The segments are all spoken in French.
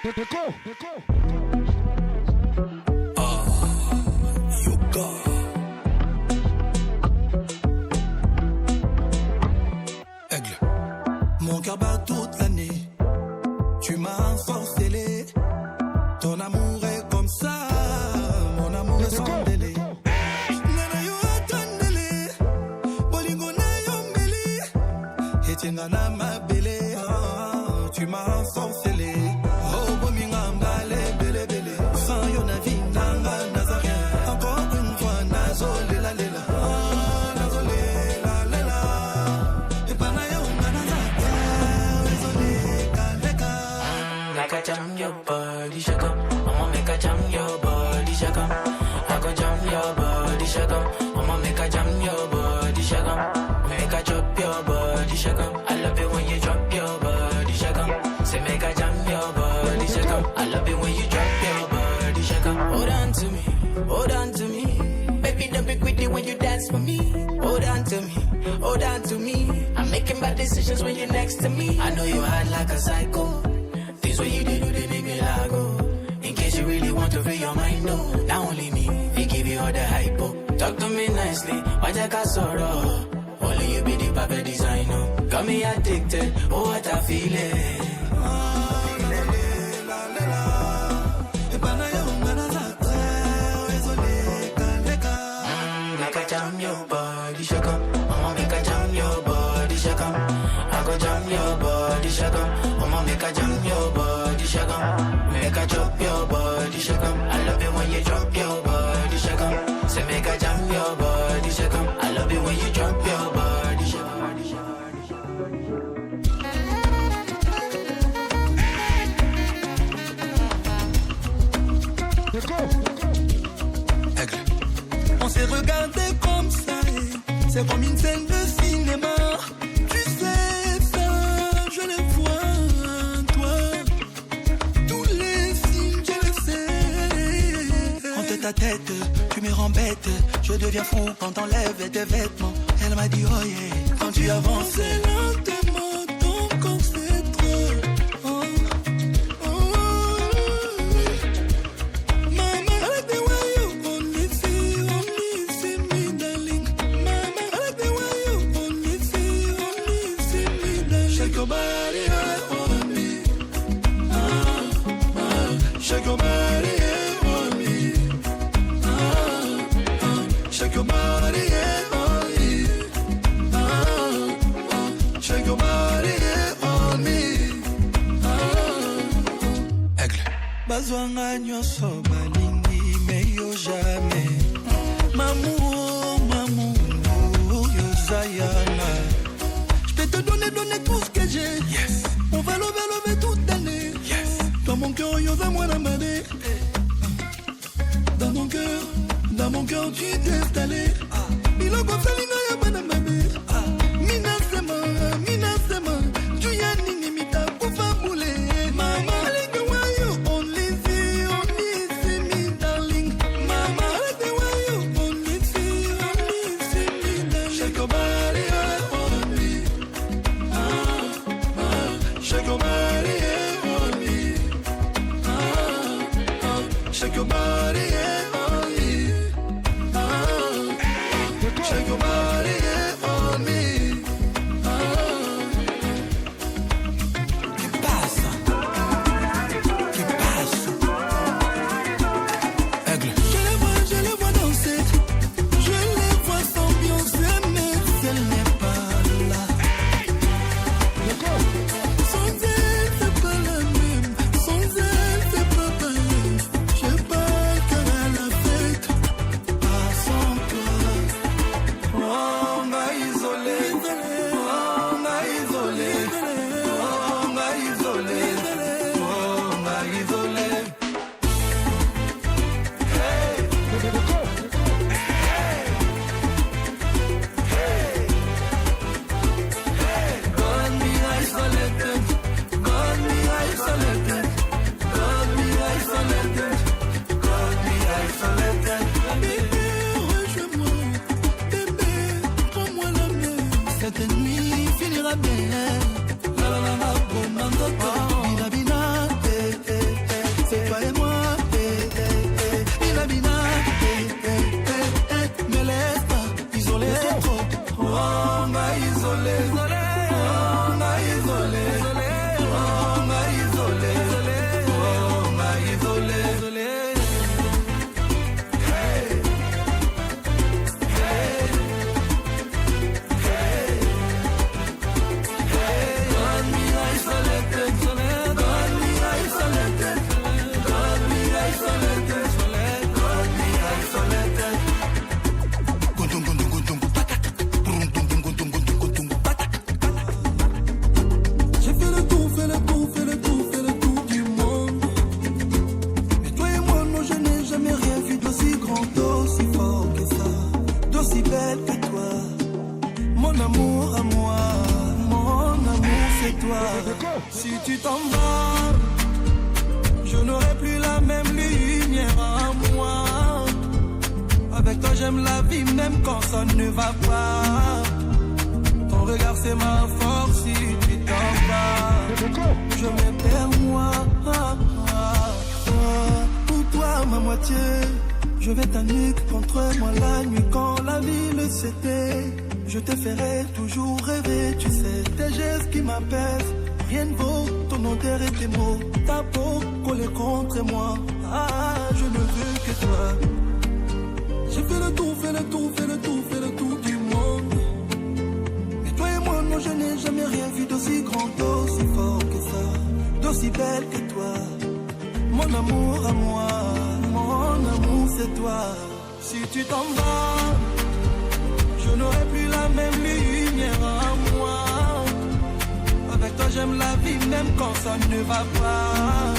Yoga. Aigle. Mon cœur bat toute l'année. Tu m'as ensorcelé. Ton amour est comme ça. Mon amour est sans délai. Nana yo atandele. Bolingo na yo meli. Etiengana ma belle. Tu m'as ensorcelé. Oh, bominga mbale bele bele. Sans yo na vie nanga nazarien. Encore une fois nazole la lela. Nazole la lela. Et pana yo nanazaka. Nazole kaleka. Like I jam your body, shake up. I'ma make a jam your body, shake up. I go jam your body, shake up. I'ma make a jam your body, shake up. Make a drop your body, shake up. I love it when you drop your body, shake up. Say make a jam your body, shake up. I love it when you drop your body, shake up. Hold on to me, hold on to me. Baby, don't be greedy when you dance for me. Hold on to me, hold on to me. I'm making bad decisions when you're next to me. I know you're hot like a psycho. Things what you do, they make me lago. In case you really want to free your mind, no. Not only me, they give you all the hypo. Talk to me nicely, why I got sorrow? Only you be the perfect designer. Got me addicted, oh what I feel it. Like I jam your body, shake up. I'ma make a jam your body, shake up. I go jam your body, shake up. I'ma make a jam your body, shake up. Make a drop your body, shake up. I love it when you drop your body, shake up. Say make a jam your body, shake up. I love it when you drop your body, shake up. Aigle. On s'est regardé comme ça, c'est comme une scène de cinéma. Tu sais ça, je le vois en toi. Tous les signes, je le sais. Entre ta tête, tu me rends bête. Je deviens fou quand t'enlèves tes vêtements. Elle m'a dit oh yeah, quand tu avances lentement, ton corps c'est trop. Oh, oh, oh. Mama, I like the way you only see me, darling. Mama, I like the way you only see me, darling. Shake your body on me. Shake your body on me. Shake your body on me. Shake your body on me. Aigle. Bazwanga nyoso balingi meyo jamais. Maman, yozayana. Je peux te donner tout ce que j'ai. Yes. On va lever toute l'année. Yes. Dans mon cœur, yoza moi la manée. Dans mon cœur, tu t'es installé. Biloko salinga ya bana mabe. Mina sema, tu ya nini mita kufa mule. Mama, I like the way you only see me, darling. Mama, I like the way you only see me, darling. Shake your body on me. Shake your body on me. Shake your body on me. Shake your body on me. ¿Qué pasa? Aigle. Je les vois danser. Je les vois s'ambiancer, mais elle n'est pas là. Sans elle, c'est pas la même. Sans elle, c'est pas pareil. J'ai pas le cœur à la fête. Pas sans toi. On m'a isolé. On m'a isolé. On m'a isolé. On m'a isolé. Hey. Got me isolated. Got me isolated. Got me isolated. Got me isolated. Bébé, rejoins-moi. Bébé, prends-moi la main. Cette nuit finira bien. La la la la, oh, mangoto. Bina bina, eh eh. tu t'en vas, je n'aurai plus la même lumière en moi. Avec toi j'aime la vie même quand ça ne va pas. Ton regard c'est ma force, si tu t'en vas, je me perds moi. Pour toi ma moitié, je vais ta nuque contre moi la nuit quand la ville s'était. Je te ferai toujours rêver, tu sais, tes gestes qui m'apaisent. Rien ne vaut ton odeur et tes mots, ta peau collée contre moi. Ah, je ne veux que toi. J'ai fait le tour, fait le tour, fait le tour, fait le tour du monde. Et toi et moi, non, je n'ai jamais rien vu d'aussi grand, d'aussi fort que ça, d'aussi belle que toi. Mon amour à moi, mon amour c'est toi. Si tu t'en vas, je n'aurai plus la même lumière en moi. Avec toi j'aime la vie même quand ça ne va pas.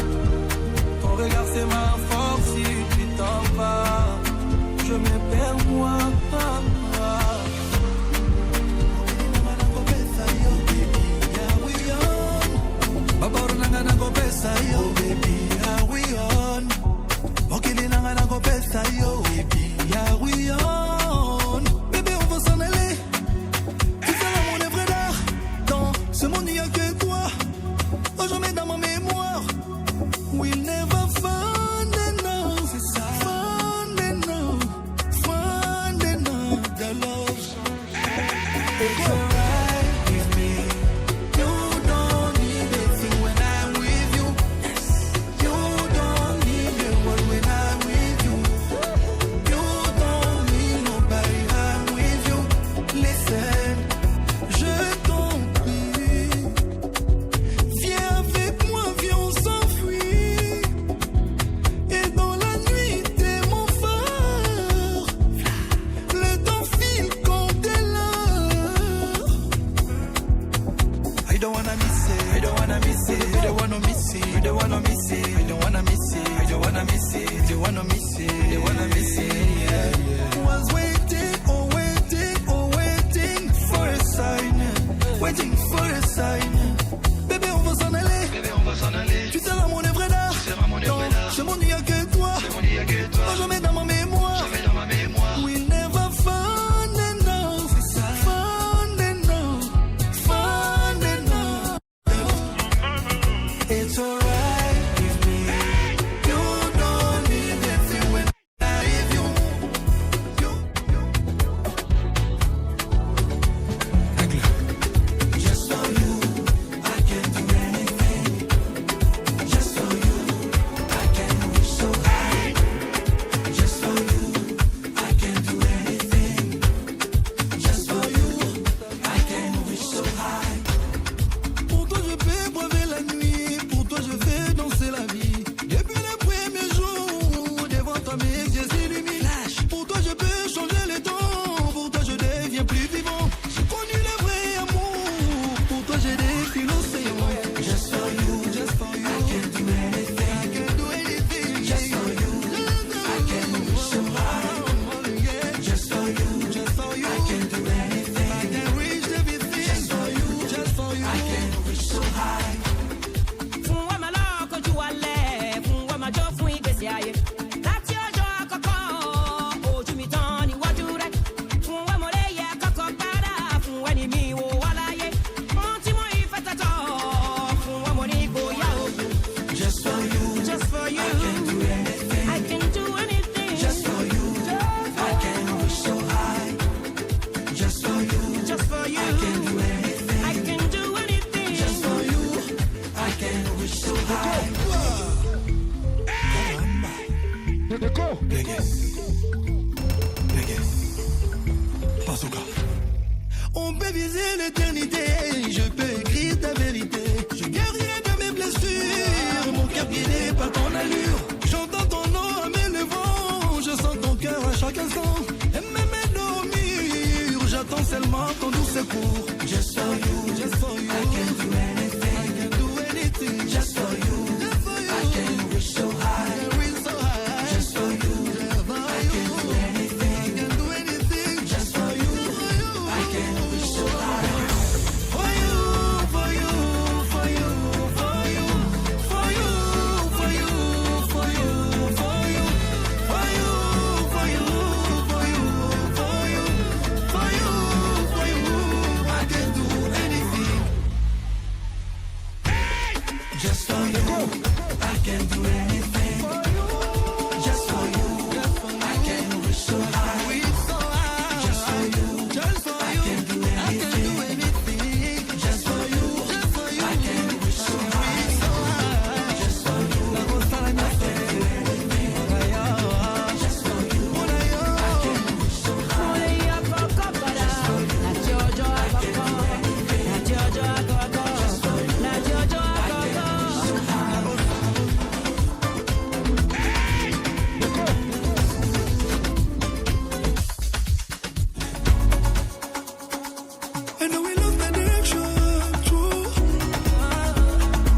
Ton regard c'est ma force, si tu t'en vas, je me perds moi. Bébé on va s'en aller. Tu seras mon œuvre d'art. Dans ce monde il n'y a que toi. Oh je mets dans ma mémoire. We'll never find enough. C'est ça. Find enough. Find enough. The love. It's alright with me. You don't need anything when I'm with you. You don't need the world when I'm with you. You don't need nobody, I'm with you. Listen, je t'en prie. Viens avec moi, viens on s'enfuit. Et dans la nuit t'es mon phare. Le temps file quand t'es là. I don't wanna miss it, I don't wanna miss it, I don't wanna miss it, I don't wanna miss it, I don't wanna miss it, I don't wanna miss it, I don't wanna miss it, I don't wanna miss it, yeah, yeah. Was waiting, oh waiting, oh waiting for a sign, waiting for a sign. Bébé on va s'en aller, bébé on va s'en aller. Tu seras mon œuvre d'art, tu seras mon œuvre d'art. Ce monde il n'y a que toi, ce monde il n'y a que toi. Oh, je mets dans ma mémoire, je mets dans ma mémoire. We'll never find enough, find enough, find enough. It's alright with me. You don't need anything when I'm with you. Just for you, I can do anything. Just for you, I can reach so high. Just for you, I can do anything. Just for you, I can reach so high. Pour toi je vais braver la nuit, pour toi je vais danser la vie. Depuis les premiers jours, devant toi mes yeux s'illuminent. Pour toi je peux changer le temps, pour toi je deviens plus vivant. J'ai connu le vrai amour, pour toi j'ai défilé l'océan. Just for you, I can do anything. I can do anything. Just for you, I can reach so high. Just for you, I can do anything. I can reach everything. Just for you, I can reach so high. Fún wa máa lọ́kọ̀ ju wa lẹ̀, fún wa máa jó fún ìgbésí ayé. Láti ọjọ́ àkọ́kọ́, ojú mi tán níwájú rẹ̀. Fún wa mo lè yẹ kọ́kọ́ padà, fún ẹni mi wò wá láyé. Ohun tí mo ìfẹ́ tẹ̀tọ̀, fún wa mo ní ìgboyà ògùn. Just for you, Just for you, I can do anything. I can do anything. Just for you, I can reach so high. Just for you, Just for you, I can do anything. I can do anything. Just for you, I can reach so high. On peut viser l'éternité, je peux écrire ta vérité. Je guérirai de mes blessures, mon cœur guidé par ton allure. J'entends ton nom à mes levants, je sens ton cœur à chaque instant. Et même dormir, j'attends seulement ton doux secours. Just for you, I can do anything. I can do anything. Just for you, I can reach so high. Just for you, I can do anything. I can do anything. Just for you, I can reach so high. For you, Just for you, I can do anything. Just for you, I can reach so high. Just for you, I can do anything. Just for you, I can reach so high. Just for you, I can do anything. Just for you, I can reach so high. I know we love the direction, true.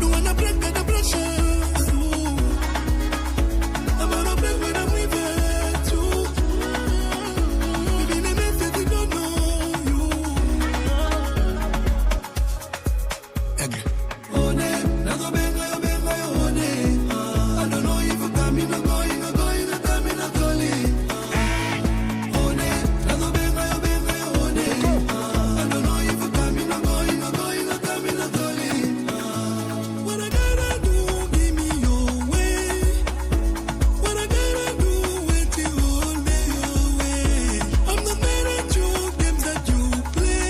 No one to break the pressure, true. I'm gonna break when I'm with you, too. We've been a mess that we don't know you. Aigle. One, nazo benga yo, one. I don't know if you coming or going, coming or calling. One, nazo benga yo, one. I don't know if you coming or going, coming or calling. What I gotta do, give me your way. What I gotta do, wait till you hold me your way. I'm not mad at you, games that you play.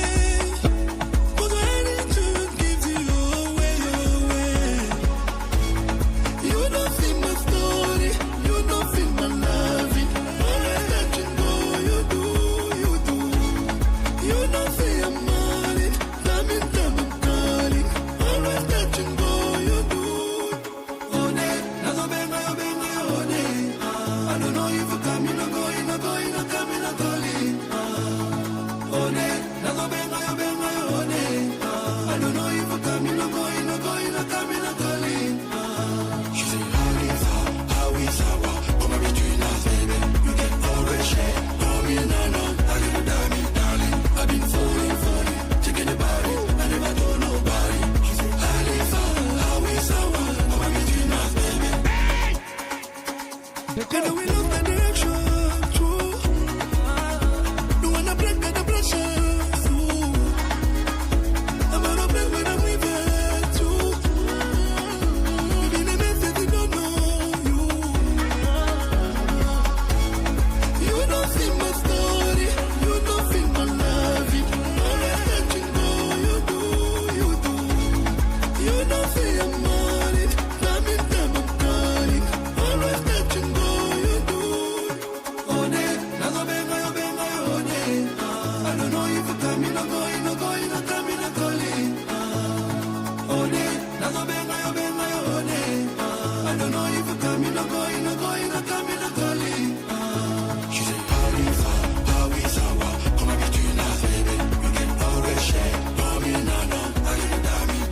But I need to give you your way, your way. You don't feel my story, you don't feel my loving. Always let you go, you do. You don't feel I'm on it, time and time I'm calling. Always let you go, you do. One, nazo benga yo, one. I don't know if you coming or going, coming or calling. One, nazo benga yo, one. I don't know if you coming or going, coming or calling. She say, how is our, come between us, baby. You can always share, call me Nana. I never darling. I've been falling, taking the body. I never told nobody. She say, how is our, come between us, baby. I know we love the direction, true. No one to break the pressure, true. I'm gonna break when I'm with you, too. We've been a mess that we don't know you. You don't feel my story, you don't feel my loving. Always let you go, you do. You don't feel I'm on it, time and time I'm calling. Always let you go, you do. One, nazo benga yo, one. I don't know if you coming or going, coming or calling. One, nazo benga yo, one. I don't know if you coming or going, coming or calling. She say, how is our, come between us, baby. You can always share, call me Nana. I never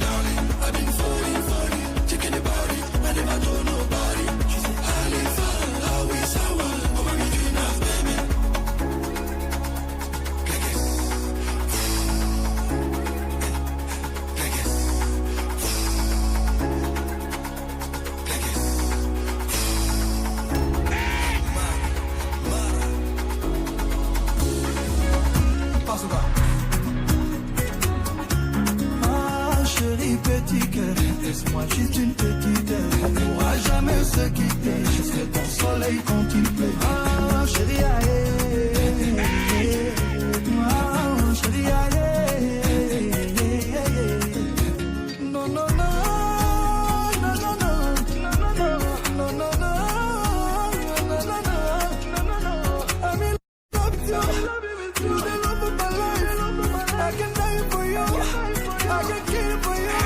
darling. I've been falling, taking the body. I never told nobody. She say, how is our, come between us, baby. Ah, chérie, petit cœur, laisse-moi juste une petite heure. On ne pourra jamais se quitter, je serai ton soleil quand il pleut. Ah, chérie, aïe, ah, chérie, aïe. Non, non, non, non, non, non, non, non, non. I'm in love with you. You're the love of my life. I can die for you. I can kill for you.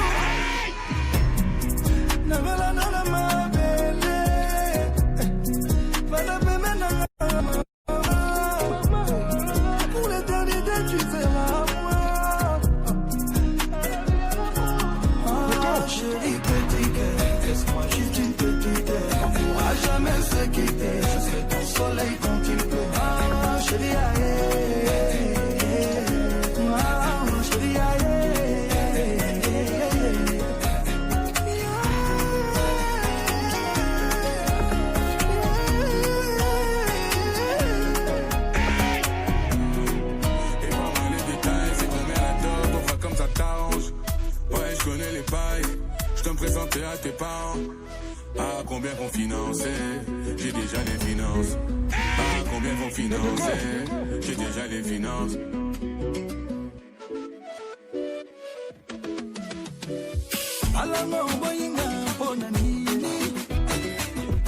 te me présenter à tes parents. Ah, combien qu'on finançait, j'ai déjà les finances. Ah, combien qu'on finançait, j'ai déjà les finances. Alama Oboyinga Bonanini.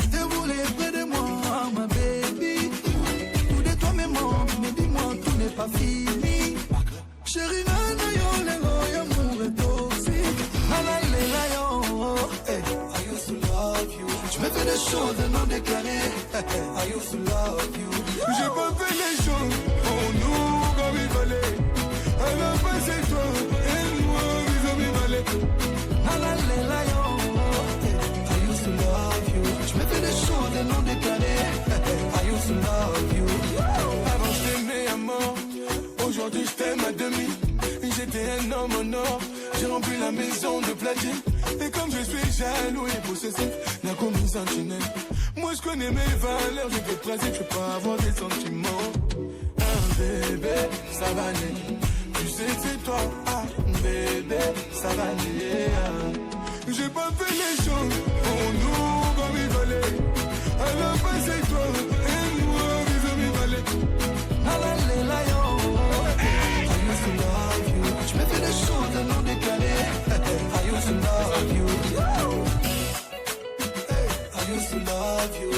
Je te voulais près de moi, ma baby. Tout de toi, mais dis-moi, tout n'est pas fini. Chérie, nana, yo, lengo, y'amour est toxique. Nana, lela, yo, I used to love you. Tu me fais des choses non déclarées. I used to love you. J'ai pas fait les choses pour nous comme il fallait. Elle a passé toi et moi, vis-à-vis fallait. Nana, lela, yo, I used to love you. Tu me fais des choses non déclarées. I used to love you. Avant je t'aimais à mort, aujourd'hui je t'aime à demi. J'étais un homme en or, j'ai rempli la maison de platine. Et comme je suis jaloux et possessif, n'a commis sentinelle. Moi je connais mes valeurs, j'ai des principes, je peux pas avoir des sentiments. Bébé, ça va aller. Tu sais que c'est toi, bébé, ça va aller. J'ai pas fait les choses pour nous comme il fallait. Elle a passé toi et moi, vis-à-vis fallait. Nana, lela, yo, I used to love you. Tu me fais des choses non déclarées. I used to love you. I used to love you.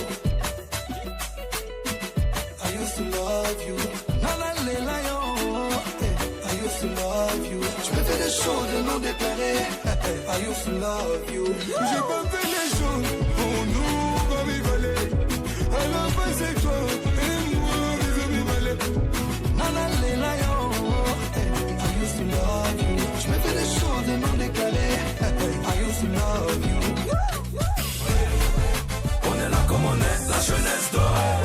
I used to love you. Nana, lela, yo, I used to love you. Tu me fais des choses non déclarées. I used to love you. J'ai pas fait les choses pour nous comme il fallait. Elle a passé toi et moi, vis-à-vis fallait. Nana, lela, yo, I used to love you. Tu me fais des choses non déclarées. I used to love you. On est là comme on est, la jeunesse dorée.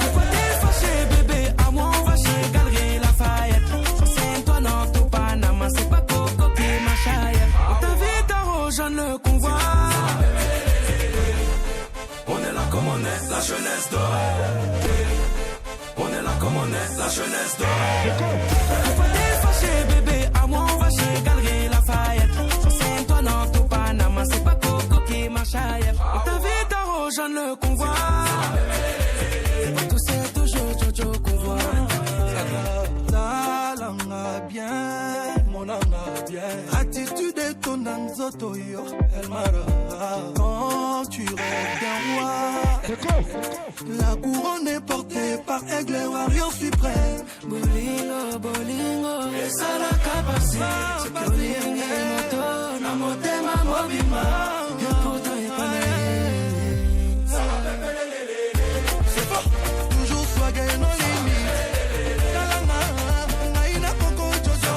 Pourquoi t'es fâché, bébé? À moi, on va chez Galerie Lafayette. Sur Saint-Ouen, tout Panama, c'est pas Coco qui est ma chaille. On t'invite à rejoindre le convoi. On est là comme on est, la jeunesse dorée. On est là comme on est, la jeunesse dorée. Pourquoi t'es fâché, bébé? À moi, on va chez Galerie Lafayette. Sur Saint-Ouen, tout Panama, c'est pas Coco qui est ma chaille. On t'invite à rejoindre le convoi. Tout c'est toujours Jojo qu'on voit. Talanga bien, mon anga bien. Attitude de ton anzoto yo, elle m'arra. Quand tu rêves d'un roi, la couronne est portée par Aigle Warrior suprême. Bolingo, bolingo, esa la capacité. C'est bolingo, moto, na motema mobima. C'est fort, toujours swagger nos limites. Talanga, naïna coco jojo.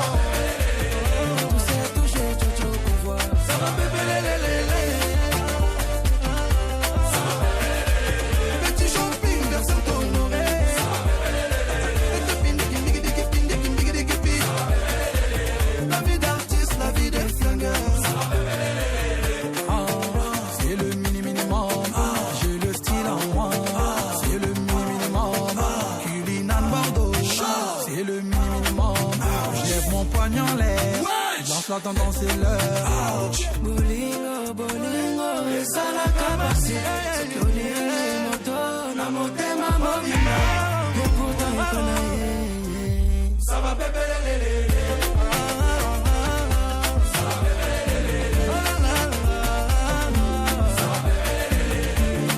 Tout c'est toujours Jojo qu'on voit. Ça va bébé lélé. Petit shopping vers Saint-Honoré. La vie d'artiste, la vie des flingueurs. C'est le minimum. J'ai le style en moi. C'est le minimum. Culinan Bordeaux. C'est le minimum. Je lève mon poignet en l'air. Je lance la tendance et l'heure. Bolingo, bolingo, esa la capacité. C'est bolingo, moto, na motema mobima. Et pourtant il connaît. Ça va bébé lélé.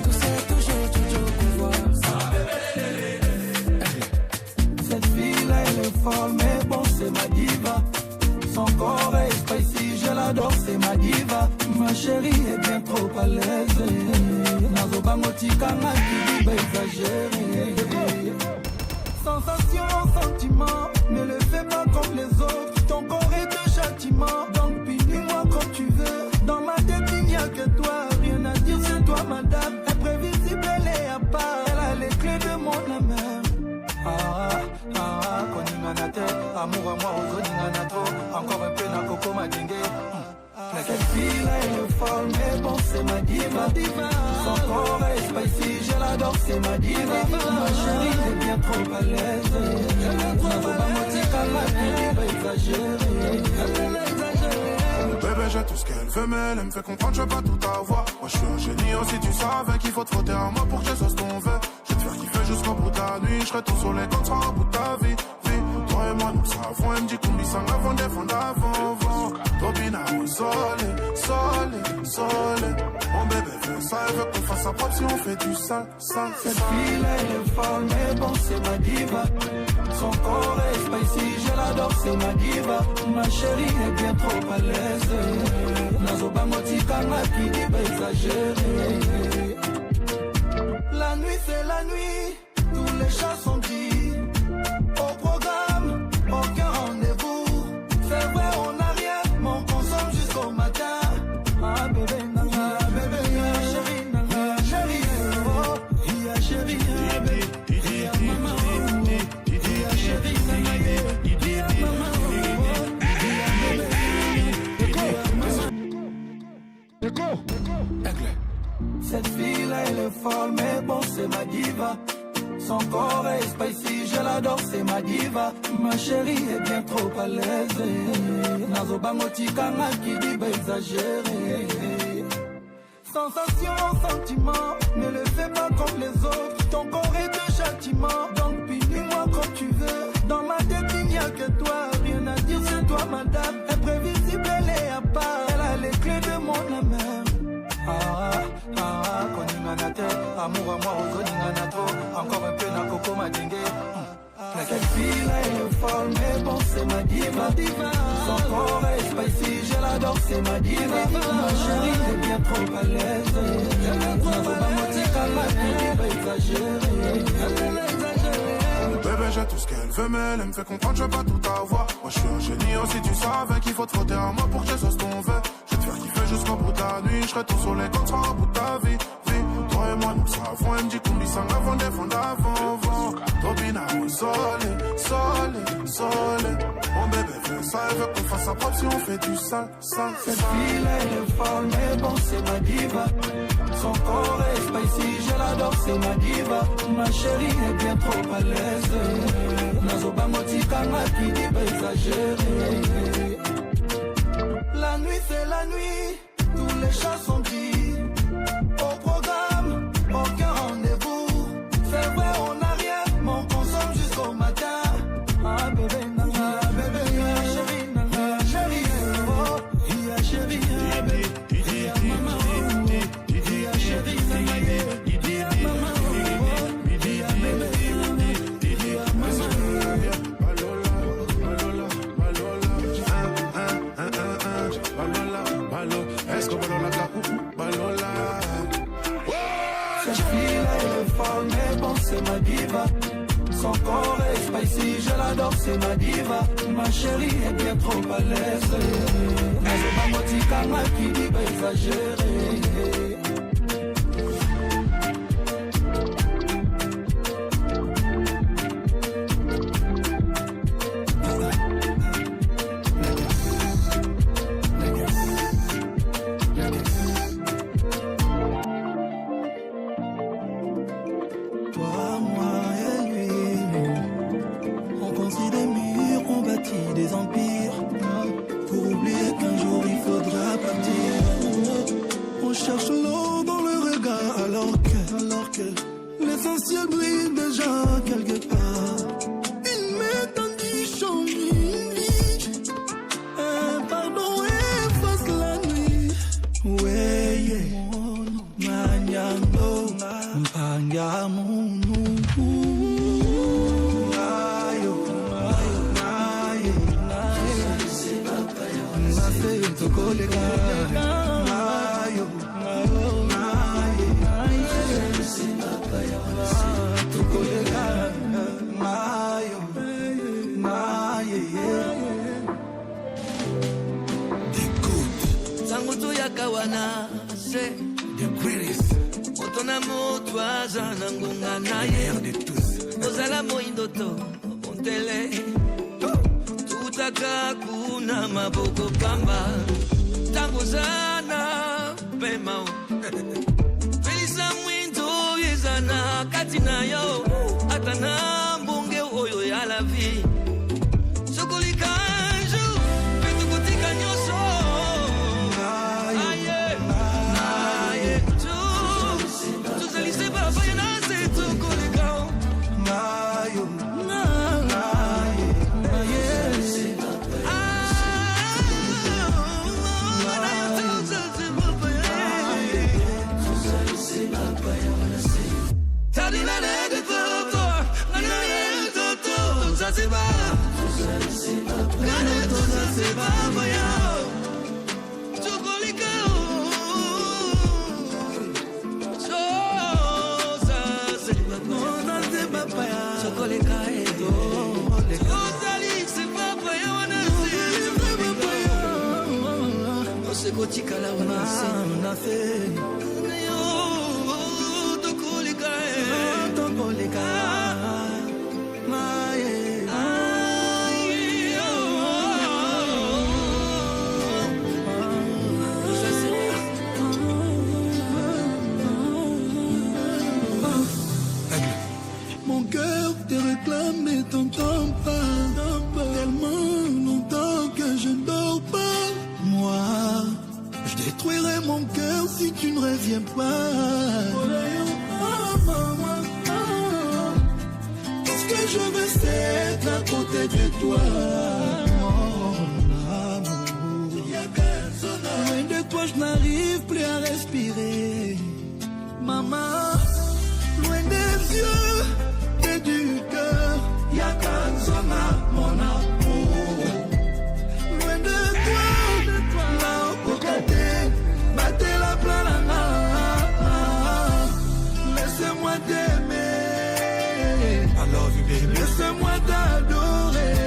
Tout c'est toujours Jojo qu'on voit. Cette fille-là, elle est folle, mais bon, c'est ma diva. Son corps est spicy, je l'adore, c'est ma diva. Ma chérie est bien trop à l'aise. Nazoba motika, ma qui va exagérer. Sensation, sentiment, ne le fais pas comme les autres. Ton corps est un châtiment, donc punis-moi comme tu veux. Dans ma tête, il n'y a que toi, rien à dire, c'est toi, madame. Imprévisible, elle est à part, elle a les clés de mon âme. Koningana te, amour à moi, Ozoningana trop. Encore un peu na coco madingue. Cette fille-là, elle est folle, mais bon, c'est ma diva. Son corps est spicy, je l'adore, c'est ma diva. Ma chérie est bien trop à l'aise. Nazoba motika, ma qui va exagérer. Bébé, j'ai tout ce qu'elle veut, mais elle me fait comprendre, je veux pas tout avoir. Moi je suis un génie aussi, tu savais qu'il faut te frotter à moi pour que je sois ce qu'on veut. Je vais te faire kiffer jusqu'au bout de la nuit, je serai tout sur les comptes, au bout de ta vie. Toi et moi nous savons, elle me dit qu'on dit sang avant défendre avant vent. Tobina au soleil. Mon bébé veut ça, elle veut qu'on fasse sa propre si on fait du sale. Cette fille elle est folle, mais bon c'est ma diva. Son corps est spicy, je l'adore, c'est ma diva. Ma chérie est bien trop à l'aise. Nazoba motikanga qui dit pas exagérer. La nuit c'est la nuit, tous les chats sont dits. Au programme, aucun rendez-vous. C'est vrai on n'a rien, mais on consomme jusqu'au matin. Ah bébé nana, bébé chérie nana, chérie oh, yeah chérie bébé, yeah maman oh, yeah chérie nana, yeah maman oh, yeah maman. Cette fille là elle est folle mais bon c'est ma diva. Son corps est spicy, je l'adore, c'est ma diva. Ma chérie est bien trop à l'aise. Nazoba motikanga qui dit pas exagérer. Sensation, sentiment, ne le fais pas comme les autres. Ton corps est un châtiment, donc punis-moi comme tu veux. Dans ma tête il n'y a que toi, rien à dire c'est toi madame. Imprévisible elle est à part, elle a les clés de mon âme. Koninganate, amour à moi, Ozoninganatro. Encore un peu na coco ma dengue. Cette fille là elle est folle, mais bon c'est ma diva. Son corps est spicy, je l'adore, c'est ma diva. Ma chérie est bien trop à l'aise. Nazoba motikanga qui dit pas exagérer. Bébé j'ai tout ce qu'elle veut, mais elle me fait comprendre, je veux pas tout avoir. Moi je suis un génie aussi, tu savais qu'il faut te frotter à moi pour que je sois ce qu'on veut. Je vais te faire kiffer jusqu'au bout de la nuit, je serai tout sur les comptes, au bout de ta vie. Toi et moi nous savons, elle me dit qu'on dit sang avant défendre avant vent. Tobina au soleil. Mon bébé veut ça, elle veut qu'on fasse sa propre si on fait du sale. Cette fille là elle est folle, mais bon c'est ma diva. Son corps est spicy, je l'adore, c'est ma diva. Ma chérie est bien trop à l'aise. Nazoba motikanga qui dit pas exagérer. La nuit c'est la nuit, tous les chats sont dits. Au programme, aucun rendez-vous. C'est vrai on n'a rien, mais on consomme jusqu'au matin. Ah bébé nana, bébé chérie nana, chérie oh, yeah chérie bébé, yeah maman oh, yeah chérie nana, yeah maman oh, yeah bébé, yeah maman. Cette fille là elle est folle, mais bon c'est ma diva. Son corps est spicy, je l'adore, c'est ma diva. Ma chérie est bien trop à l'aise. Nazoba motikanga qui dit pas exagérer. Des empires, pour oublier qu'un jour il faudra partir. On cherche l'eau dans le regard alors que l'essentiel brille déjà quelque part. Une méthode change une vie. Un pardon efface la nuit. Ouais, yeah. Maniano, Mpangamono. Sangutu ya kawana se The greatest, otona moto aza na ngonga na ye de tous. ozala moindoto montele tutaka kuna maboko pamba tangozana pema felisa mwindo yezana kati na yo atana mbonge oyo ya la vie sokolika anjo petukotika nyoso seba Gana toza seba boya Chokolika Choza seba Toza seba boya Chokolika Tozali seba boya wana seba boya Oseko tikala wana seba Chokolika Chokolika Mon cœur te réclame et t'entend pas. Tellement longtemps que je ne dors pas. Moi, je détruirai mon cœur si tu ne reviens pas. Ce que je veux, c'est être à côté de toi. Mon amour. Loin de toi, je n'arrive plus à respirer. Maman, loin des yeux et du cœur, y'a qu'un zona, mon amour. Loin de toi, là au côté, battez la planana. Laissez-moi t'aimer, I love you baby. Laissez-moi t'adorer,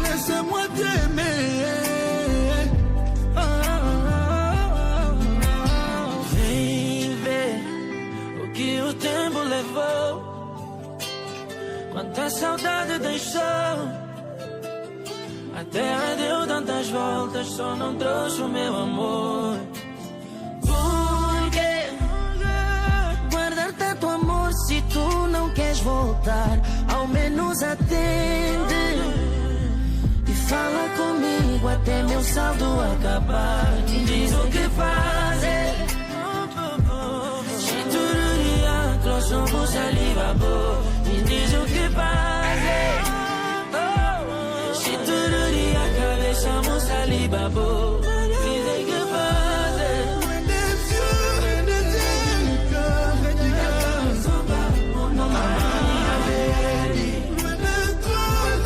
laissez-moi t'aimer. O tempo levou, quanta saudade deixou. A terra deu tantas voltas, só não trouxe o meu amor. Por que guardar tanto amor se tu não queres voltar? Ao menos atende e fala comigo até meu saldo acabar. Me diz o que fazer. Somos saliva boa, me diz o que fazer. Se tudo dia a cabeça, somos saliva boa, me diz o que fazer. Loin des yeux et des cœurs, loin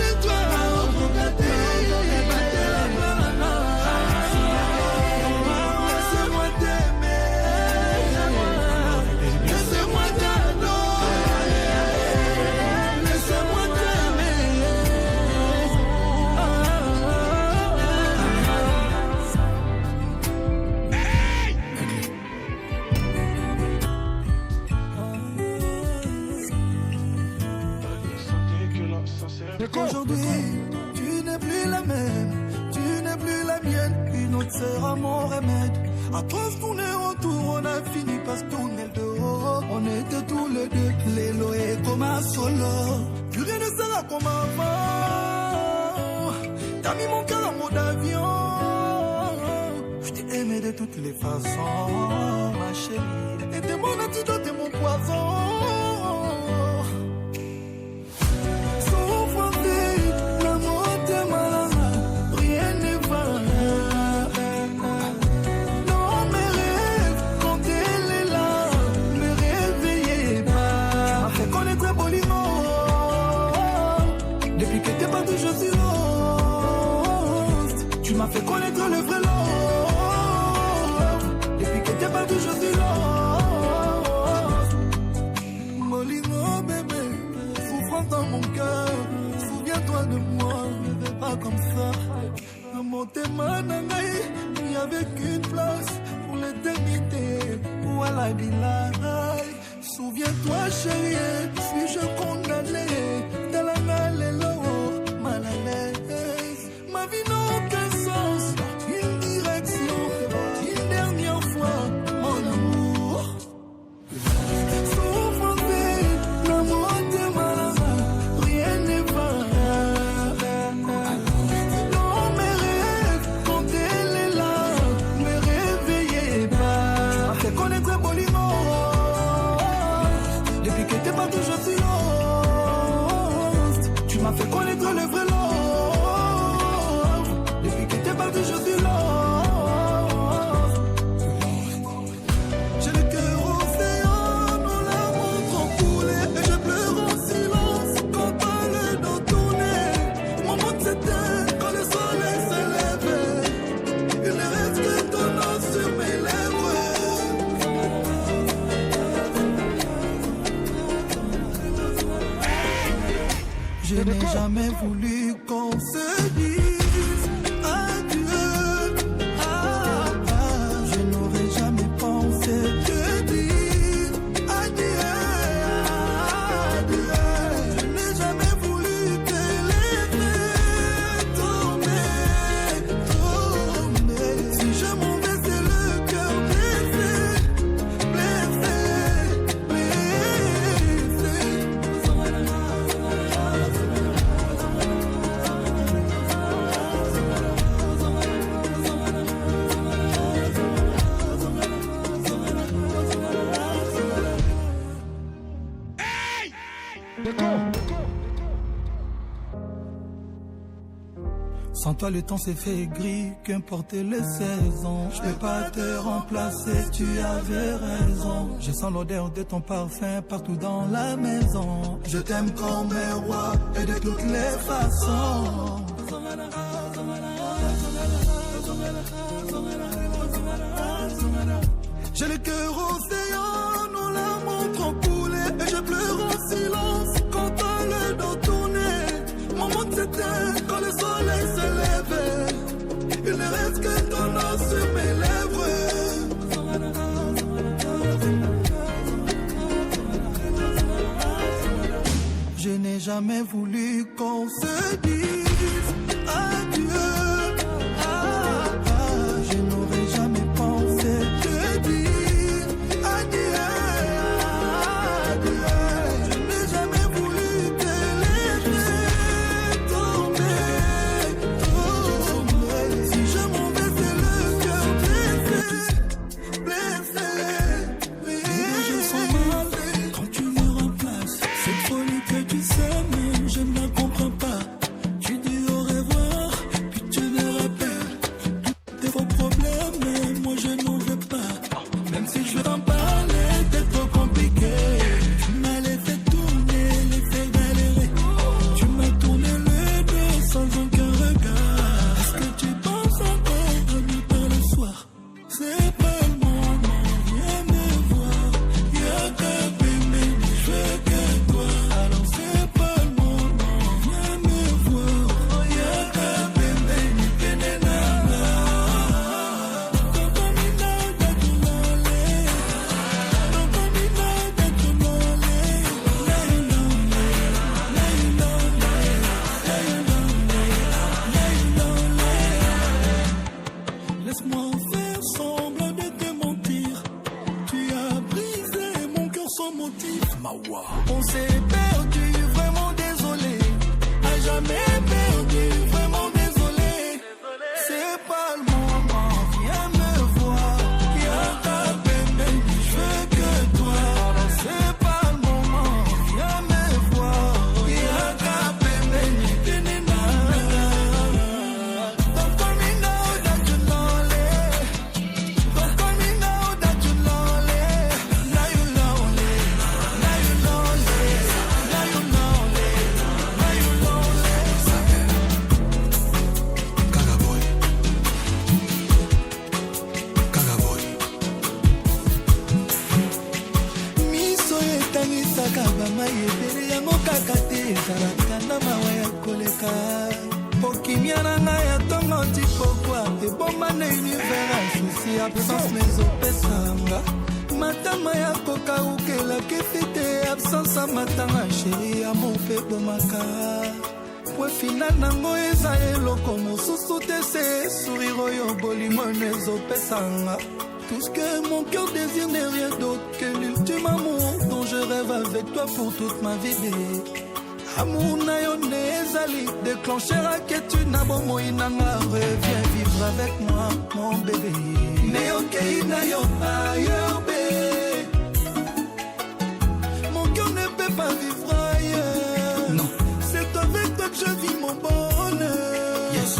de toi, au côté, battez la planana. Laissez-moi t'aimer, laissez-moi aujourd'hui, tu n'es plus la même, tu n'es plus la mienne, une autre sera mon remède. Après ce tourner autour, on a fini par se tourner le dos. On était tous les deux, l'élo est comme un solo. Plus rien ne sera comme avant. T'as mis mon cœur en mode avion. Je t'ai aimé de toutes les façons, ma chérie. Et t'es mon antidote et mon poison. Tu m'as fait connaître le vrai love. Depuis que t'es parti, je suis lost. Molino bébé, souffrance dans mon cœur. Souviens-toi de moi, ne fais pas comme ça. À mon témoin, il n'y avait qu'une place pour l'éternité. Voilà, Bilal. Souviens-toi, chérie, suis-je condamné? De la mal et l'eau, mal à l'aise. Ma vie n'a aucun sens, une direction, une dernière fois, mon amour. Souffrance, l'amour de ma rien n'est pas. Dans mes rêves, quand elle est là, me réveillez pas. Fais connaître Bolimo. Je n'ai jamais voulu qu'on se dise adieu. Je n'aurais jamais pensé te dire adieu. Je n'ai jamais voulu te laisser tomber. Si je m'en vais, c'est le cœur blessé. Sans toi le temps s'est fait gris, qu'importe les saisons. Je peux pas te remplacer, tu avais raison. Je sens l'odeur de ton parfum partout dans la maison. Je t'aime comme un roi et de toutes les façons. J'ai le cœur océan, nos larmes ont coulé. Et je pleure en silence quand t'as le dos tourné. Mon monde s'éteint quand le soleil se lève. Il ne reste que ton nom sur mes lèvres. Je n'ai jamais voulu qu'on se dise adieu. Je n'aurais jamais pensé te dire adieu. Je n'ai jamais voulu te laisser tomber. Si je m'en vais, c'est le cœur blessé. Je sens mal quand tu me remplaces. Cette folie que tu sèmes, je ne la comprends pas. Tu dis au revoir, puis tu me rappelles tes faux problèmes, mais moi je n'en veux pas. Même si je veux t'en parler, c'est trop compliqué. Tu m'as laissé tourner, laissé galérer. Tu m'as tourné le dos sans aucun regard. Est-ce que tu penses encore à nous par le soir? C'est pas le moment, viens me voir. Y'a qu'à bébé, je veux que toi. Alors c'est pas le moment, viens me voir. Y'a qu'à bébé, ni penenana. Tokomina datunole, tokomina datunole. Laisse-moi faire semblant de te mentir. Tu as brisé mon cœur sans motif. On s'est perdu, vraiment désolé. À jamais perdu, vraiment désolé. C'est pas le moment, viens me voir. Y'a ta bébé, je veux que toi. Alors c'est pas le moment, viens me voir. Y'a ta bébé, ni penenana. Don't call me now that you lonely. Don't call me now that you lonely. Now you lonely. Now you lonely. Now you lonely. Now you lonely. Kagaboy. Kagaboy. Miso etangisaka bamai ebele yango kaka te ezalaka na mawa ya koleka. Pokimia na ngai ya ntongo tipokwa ebomba na univers asusi absence mezopesanga. Matama ya kokaukelaki fite absence ya matanga sheri ya mope bomaka. Pwe final nango eza eloko mosusu te se sourire oyo bolimo nezopesanga. Tout ce que mon cœur désire n'est rien d'autre que l'ultime amour dont je rêve avec toi pour toute ma vie. Amour na yo nezali déclencher raquette na bomoi nanga. Reviens vivre avec moi mon bébé. Mais ok na yo ailleurs bébé. Mon cœur ne peut pas vivre ailleurs. Non. C'est avec toi que je vis mon bonheur. Yes.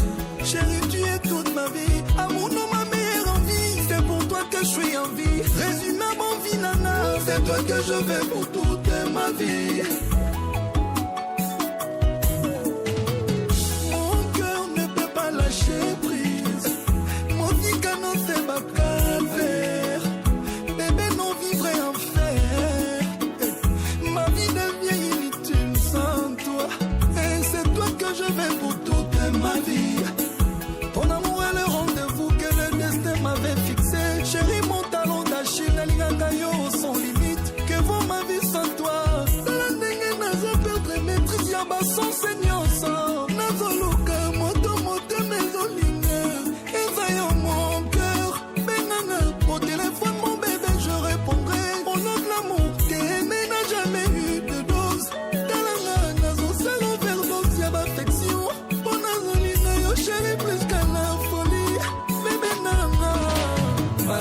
Chérie, tu es toute ma vie. Amour non ma meilleure envie. C'est pour toi que je suis en vie. Résume à mon vie nana. C'est toi que je veux pour toute ma vie. Mon cœur ne peut pas lâcher prise. Mon vie canon c'est ma calvaire. Bébé non vivre et enfer. Ma vie devient inutile sans toi.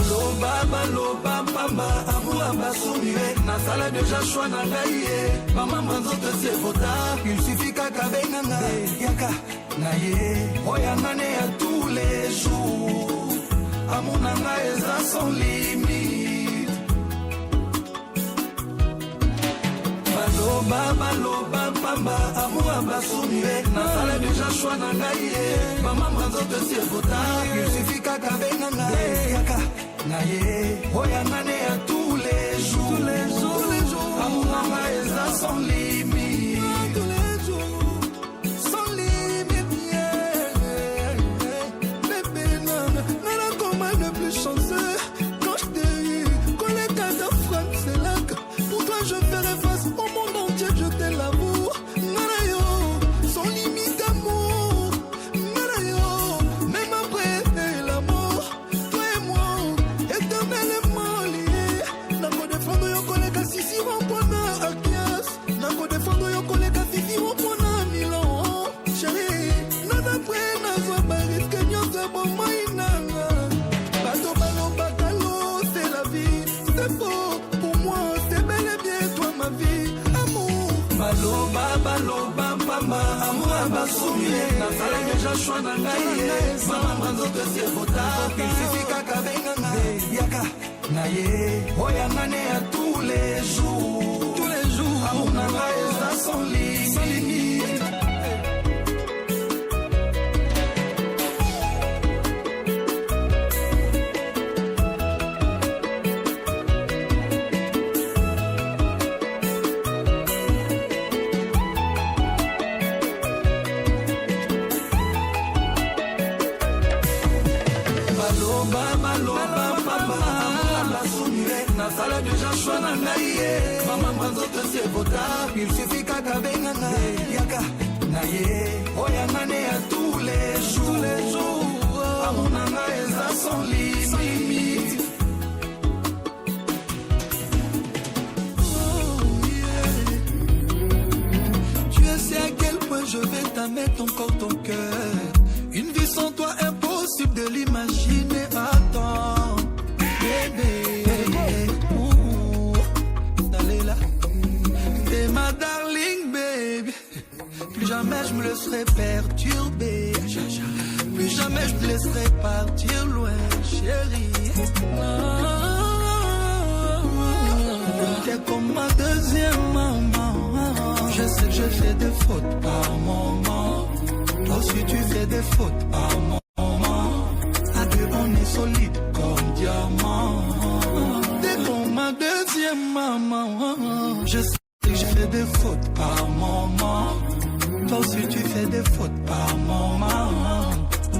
Baloba, baloba, pamba, amour, basumie. Nasala déjà choix na gaïe. Maman, manzote, c'est vota. Il suffit qu'à benanga. Yaka, naye. Oyangane à tous les jours. Amour, nanga, eza sans limite. Baloba, baloba, pamba, amour, basumie. Nasala déjà choix na gaïe. Maman, manzote, c'est vota. Il suffit qu'à benanga. Yaka, naye. Oyangane à tous les jours. Tous les jours. Amour, nanga, eza sans limite. Tous les jours. Sans limite, yeah. Bébé, nana, comment le plus chanceux. Quand je t'ai eu, quand les cas de frappe, c'est là que pour toi je ferai face au monde entier, je t'ai l'amour. Nana yo, sans limite d'amour. Nana yo, même après l'amour, toi et moi, éternellement liés. Nako défendre yo collègue à Sissi, mon pona à Kias. Nako défendre yo collègue à Fifi, mon pona à Milan. Chérie, nana après, n'a pas risque, n'y a pas bon maïnanga. Bateau, ballon, bacalo, c'est la vie. C'est faux, pour moi, c'est bel et bien toi ma vie. Amour. Baloba, baloba, pamba, amour, abasumie. Nasala déjà choix na gaïe. Maman, manzote, c'est vota. Il suffit qu'à benanga. Yaka, naye. Oyangane à tous les jours. Tous les jours. Amour, nanga, eza sans limite. Baloba, baloba, pamba, amour, basumie. Nasala déjà choix na gaïe. Maman, manzote, c'est vota. Il suffit qu'à benanga. Yaka, naye. Oyangane à tous les jours. Tous les jours. Amour, nanga, eza sans limite. Oh, yeah. Tu sais à quel point je vais t'amener encore ton cœur. Une vie sans toi impossible de l'imaginer. Attends, bébé, Dalela, t'es ma darling baby. Plus jamais je me laisserai perturber. Plus jamais je te laisserai partir loin, chérie. T'es comme ma deuxième maman. Je sais que je fais des fautes par moment. Toi aussi tu fais des fautes par moment. À deux on est solide comme diamant. T'es comme ma deuxième maman. Je sais que je fais des fautes par moment. Toi aussi tu fais des fautes par moment.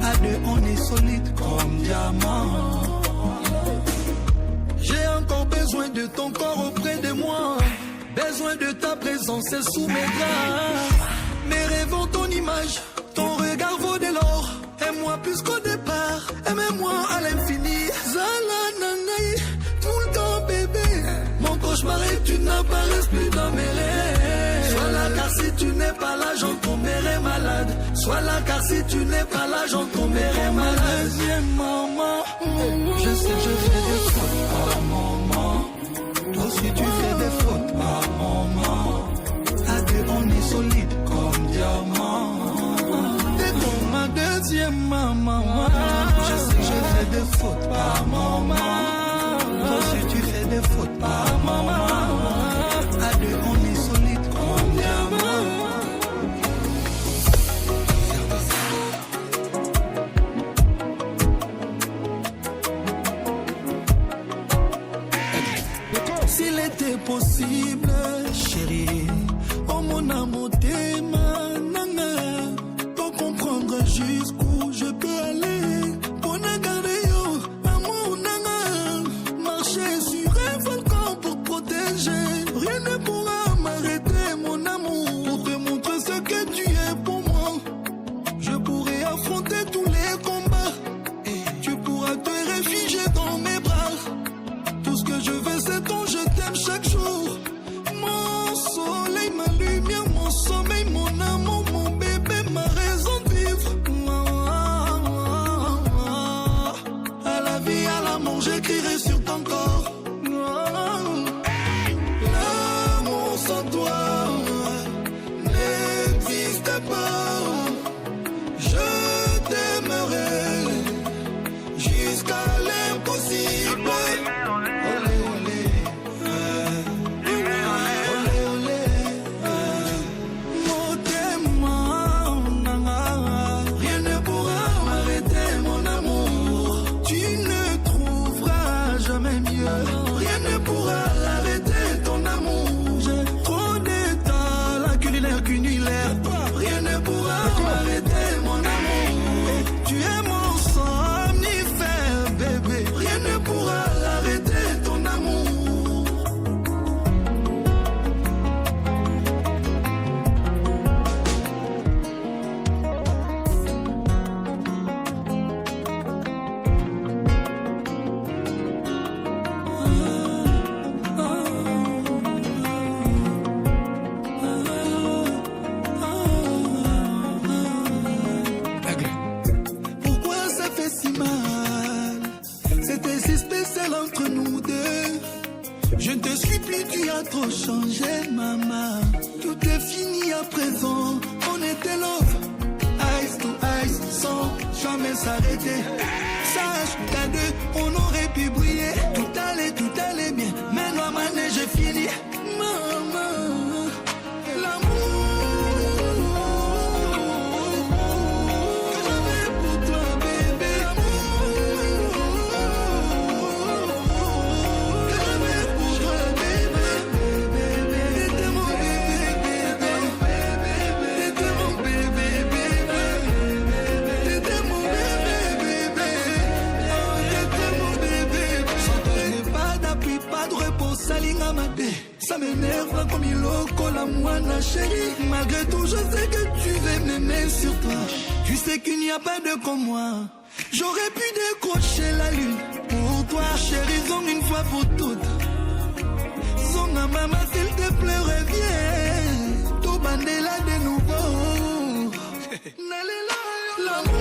À deux on est solide comme diamant. J'ai encore besoin de ton corps auprès de moi. Besoin de ta présence et sous mes draps. Mes rêves ont ton image. Ton regard vaut de l'or. Aime-moi plus qu'au départ. Aime-moi à l'infini. Zala nanai, tout le temps bébé. Mon cauchemar et tu n'apparaisses plus dans mes rêves. Sois là car si tu n'es pas là, j'en tomberai malade. Sois là car si tu n'es pas là, j'en tomberai malade. Deuxième maman, je sais que je fais des fautes par moment. Toi aussi tu fais des fautes par moment. À deux on est solide comme diamant. Ma deuxième maman. Je sais que je fais des fautes par moment. Toi aussi tu fais des fautes par moment. À deux on est solide comme diamant. S'il était possible, chérie, oh mon amour t'aime, jusqu'où je peux aller. Pour ne garder yo, amour nana. Marcher sur un volcan pour protéger. Rien ne pourra m'arrêter, mon amour. Pour te montrer ce que tu es pour moi. Je pourrai affronter tous les combats. Et tu pourras te réfugier dans mes bras. Tout ce que je veux, c'est ton je t'aime chaque jour. Mon soleil, ma lumière, mon sommeil, mon amour, mon bébé, ma raison de vivre. À la vie, à l'amour, j'ai j'écrirai sur ton corps. L'amour sans toi n'existe pas. Je t'aimerai jusqu'à l'impossible. Rien ne pourra arrêter ton amour. J'ai trop d'état, la culinaire cunulaire. Rien ne pourra arrêter mon amour. Tu es mon somnifère, bébé. Rien ne pourra arrêter ton amour. Je ne te suis plus, tu as trop changé, maman. Tout est fini à présent, on était love. Ice to ice, sans jamais s'arrêter. Sage qu'à deux, on aurait pu briller. Tout allait bien, mais non, mané, j'ai fini. Maman, ça m'énerve comme il colle à moi, la chérie. Malgré tout, je sais que tu veux m'aimer sur toi. Tu sais qu'il n'y a pas de comme moi. J'aurais pu décrocher la lune pour toi, chérie, zong une fois pour toutes. Zong à maman, s'il te plaît, reviens. Tout bandé là de nouveau. N'allez là, l'amour.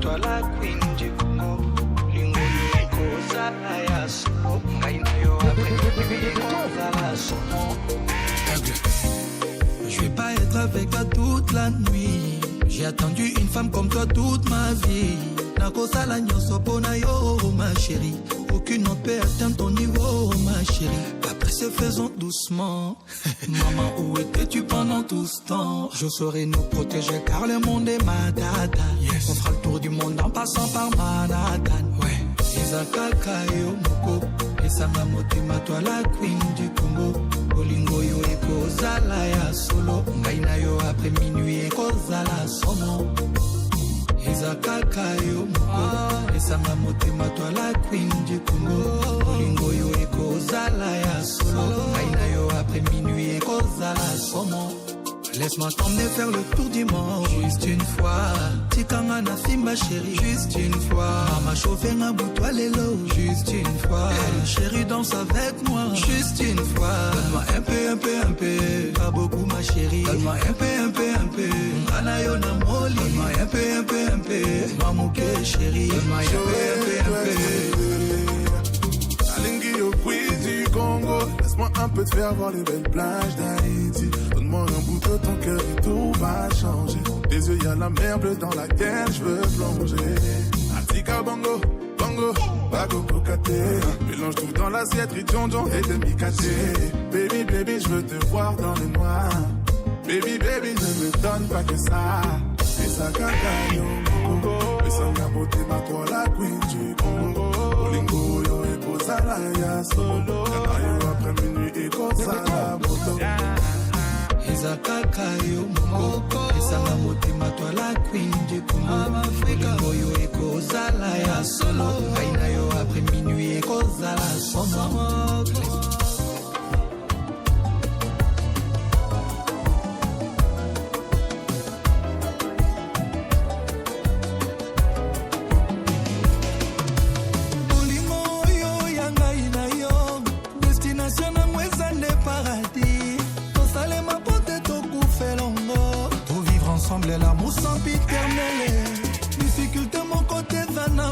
Toi la queen du Congo, lingo yoko zaya solo, ngaina yo après je vais pas être avec toi toute la nuit. J'ai attendu une femme comme toi toute ma vie. Nakosa la nyonso pona yo, ma chérie. Aucune autre peut atteindre ton niveau, ma chérie. Après ce faisons doucement. Maman, où étais-tu pendant tout ce temps? Je saurais nous protéger car le monde est ma dada. Yes. On fera le tour du monde en passant par Manhattan. Ouais. Izakaka yo moko, esanga motima toi la queen du Congo. Olingo yo eko zala ya solo, ngaina yo après minuit eko zala somo. Izakaka yo moko, esanga motima toi la queen du Congo. Olingo yo eko zala ya solo, ngaina yo après minuit eko zala somo. Laisse-moi t'emmener faire le tour du monde. Juste une fois. Tikanga na simba chérie. Juste une fois. Mama chauffé na boutoile lelo. Juste une fois. Chérie danse avec moi. Juste une fois. Donne-moi un peu. Pas beaucoup ma chérie. Donne-moi un peu. Ngana yo na moli. Donne-moi un peu. Mamouke chérie. Donne-moi un peu. Alingi au quiz du Congo. Laisse-moi un peu te faire voir les belles plages d'Haïti. Donne-moi un bout de ton cœur et tout va changer. Tes yeux, y'a la mer bleue dans laquelle je veux plonger. Atika bongo, bago kokate. Mélange tout dans l'assiette, ritonjon et demi-caté. Baby, je veux te voir dans les noirs. Baby, ne me donne pas que ça. Et ça kakayo Congo. Et ça m'a beauté ma toi la queen du Congo. Olingo yo et posala ya solo. Kanayo après minuit et kosala moto. Izakaka yo moko, esanga motima toi la queen du Congo. Olingo yo eko zala ya solo, ngaina yo après minuit eko zala somo.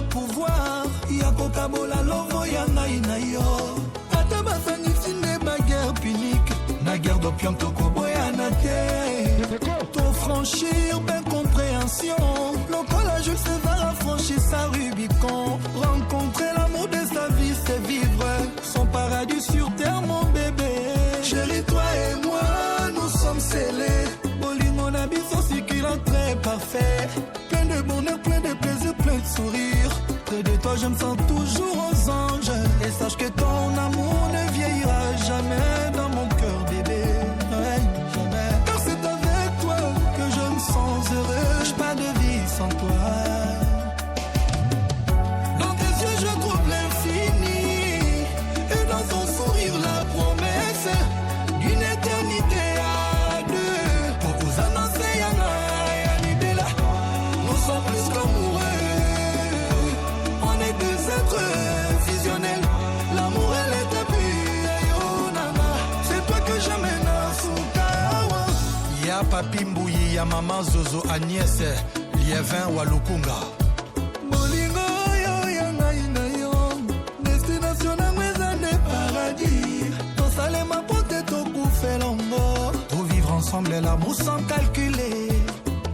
pouvoir ya kokabola lovo ya ngai na yo ata basangisi nde baguerre punique na guerre d'opium tokoboyana te tofranchir d'incompréhension lokola Jules César a franchi sa Rubicon rencontrer l'amour de sa vie c'est vivre son paradis sur terre mon bébé chérie toi et moi nous sommes scellés bolingo na biso circulant très parfait plein de bonheur plein de plaisir plein de sourire près de toi je me sens toujours aux anges et sache que ton amour ne vieillira jamais dans mon cœur bébé ouais, jamais car c'est avec toi que je me sens heureux j'ai pas de vie sans toi dans tes yeux je trouve l'infini et dans ton sourire la promesse d'une éternité à deux pour vous annoncer Yana et Anibela nous sommes plus qu'amoureux on est deux êtres fusionnels l'amour et les tapis oh nana c'est toi que j'amène à Sukawa ya papi Mbouyi ya maman Zozo Agnès Lievin Walukunga bolingo yo ya ngai na yo destination na mweza de paradis tosalema pote tokufelongo pour vivre ensemble l'amour sans calculer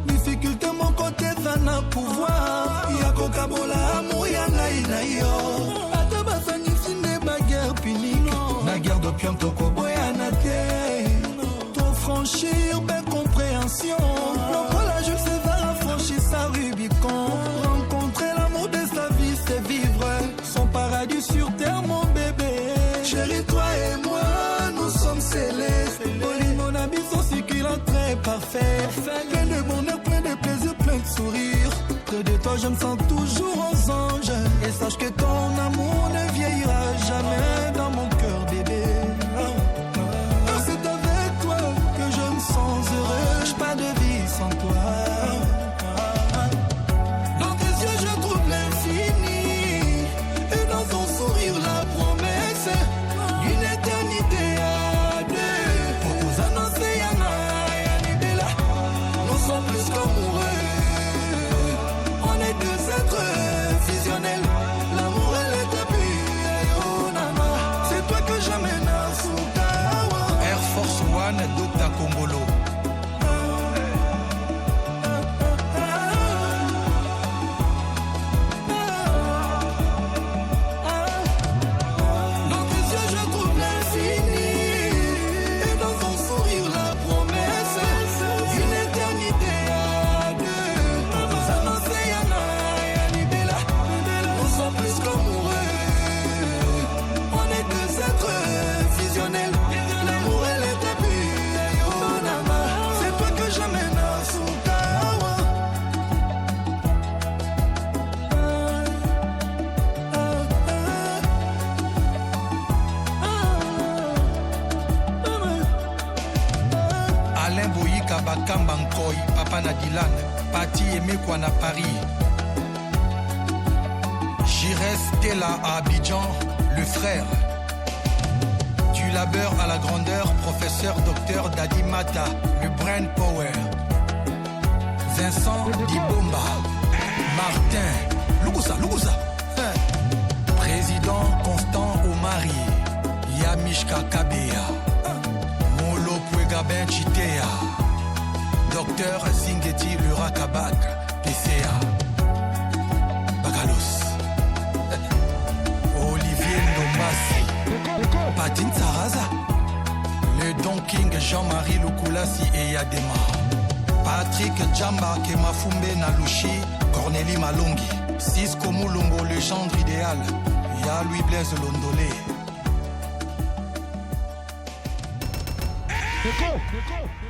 difficulté mon côté zana pouvoir ya kokabola amour ya ngai na yo ata basangisi nde baguerre punique na guerre d'opium tokoboyana te tofranchir d'incompréhension lokola Jules César a franchi sa Rubicon rencontrer l'amour de sa vie c'est vivre son paradis sur terre mon bébé chérie toi et moi nous sommes scellés bolingo na biso circulant très parfait plein de bonheur plein de plaisir plein de sourire près de toi je me sens toujours aux anges et sache que ton amour ne vieillira jamais dans mon cœur bébé car c'est avec toi que je me sens heureux j'ai pas de vie sans toi dans tes yeux je trouve l'infini et dans ton sourire la promesse d'une éternité à deux pour vous annoncer Yana et Anibela nous sommes plus qu'amoureux on est deux êtres fusionnels l'amour et les tapis oh nana c'est toi que j'amène à Sukawa Air Force One Dr Kongolo dans tes yeux je trouve l'infini et dans ton sourire la promesse d'une éternité à deux pour vous annoncer Yana et Anibela nous sommes plus qu'amoureux on est deux êtres fusionnels l'amour et les tapis oh nana c'est toi que j'amène à Sukawa Alain Boyika Bakamba Nkoy Papa na Dylan Pati Emekwa na Paris Jires Stella à Abidjan le frère du labeur à la grandeur professeur docteur Dadi Mata le brain power Vincent Dibomba Martin Lugusa président Constant Omari Yamishka Kabea Molo Puegabin Chitea docteur Zingeti Lurakabak PCA Bagalos Olivier Ndombasi Patine Saraza le Don King Jean-Marie Lukulasi et Yadema Patrick Djamba Kemafumbe Nalushi Cornélie Malongi Cisco Moulongo le gendre idéal Ya Louis Blaise Londolé Coco.